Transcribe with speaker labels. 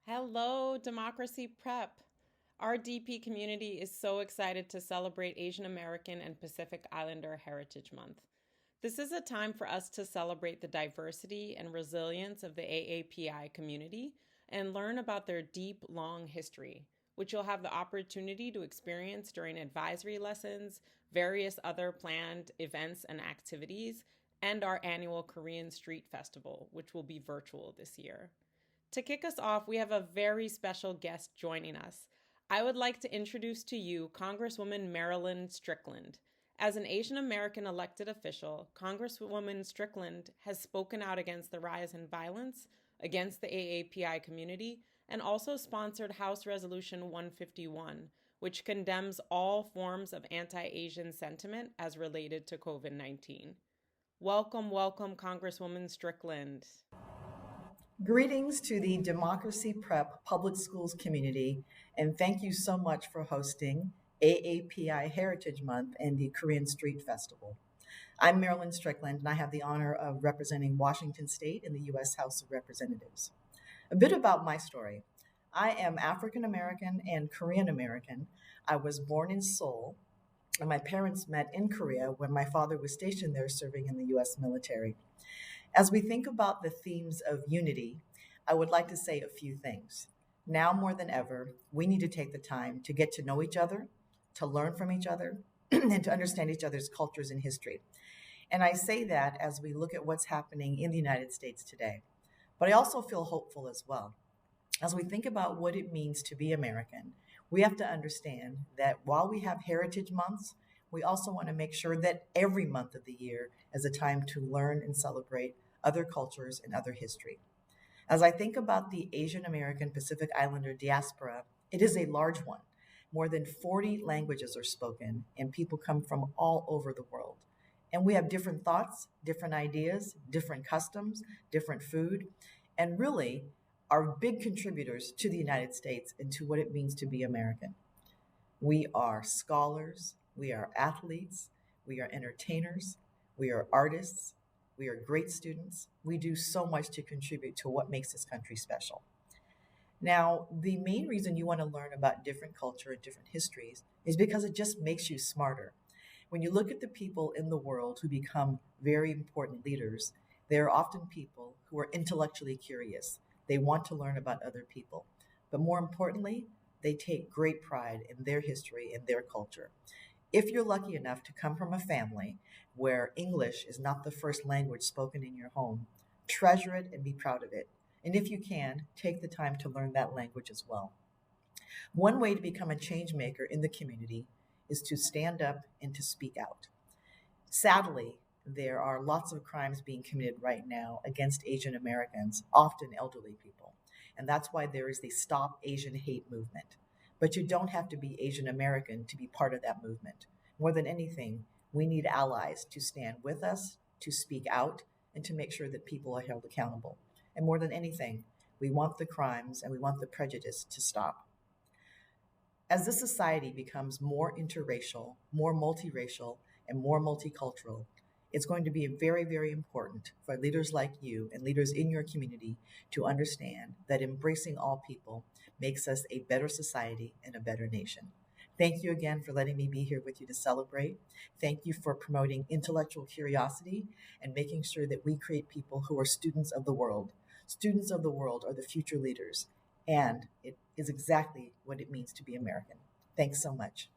Speaker 1: Hello, Democracy Prep. Our DP community is so excited to celebrate Asian American and Pacific Islander Heritage Month. This is a time for us to celebrate the diversity and resilience of the AAPI community and learn about their deep, long history, which you'll have the opportunity to experience during advisory lessons, various other planned events and activities, and our annual Korean Street Festival, which will be virtual this year. To kick us off, we have a very special guest joining us. I would like to introduce to you Congresswoman Marilyn Strickland. As an Asian American elected official, Congresswoman Strickland has spoken out against the rise in violence against the AAPI community and also sponsored House Resolution 151, which condemns all forms of anti-Asian sentiment as related to COVID-19. Welcome, welcome, Congresswoman Strickland.
Speaker 2: Greetings to the Democracy Prep Public Schools community, and thank you so much for hosting AAPI Heritage Month and the Korean Street Festival. I'm Marilyn Strickland, and I have the honor of representing Washington State in the U.S. House of Representatives. A bit about my story. I am African American and Korean American. I was born in Seoul, and my parents met in Korea when my father was stationed there serving in the U.S. military. As we think about the themes of unity, I would like to say a few things. Now more than ever, we need to take the time to get to know each other, to learn from each other, and to understand each other's cultures and history. And I say that as we look at what's happening in the United States today. But I also feel hopeful as well. As we think about what it means to be American, we have to understand that while we have heritage months, we also want to make sure that every month of the year is a time to learn and celebrate other cultures and other history. As I think about the Asian American Pacific Islander diaspora, it is a large one. More than 40 languages are spoken, and people come from all over the world. And we have different thoughts, different ideas, different customs, different food, and really are big contributors to the United States and to what it means to be American. We are scholars, we are athletes, we are entertainers, we are artists, we are great students. We do so much to contribute to what makes this country special. Now, the main reason you want to learn about different culture and different histories is because it just makes you smarter. When you look at the people in the world who become very important leaders, they are often people who are intellectually curious. They want to learn about other people. But more importantly, they take great pride in their history and their culture. If you're lucky enough to come from a family where English is not the first language spoken in your home, treasure it and be proud of it. And if you can, take the time to learn that language as well. One way to become a change maker in the community is to stand up and to speak out. Sadly, there are lots of crimes being committed right now against Asian Americans, often elderly people. And that's why there is the Stop Asian Hate movement. But you don't have to be Asian American to be part of that movement. More than anything, we need allies to stand with us, to speak out, and to make sure that people are held accountable. And more than anything, we want the crimes and we want the prejudice to stop. As this society becomes more interracial, more multiracial, and more multicultural, it's going to be very, very important for leaders like you and leaders in your community to understand that embracing all people makes us a better society and a better nation. Thank you again for letting me be here with you to celebrate. Thank you for promoting intellectual curiosity and making sure that we create people who are students of the world. Students of the world are the future leaders, and it is exactly what it means to be American. Thanks so much.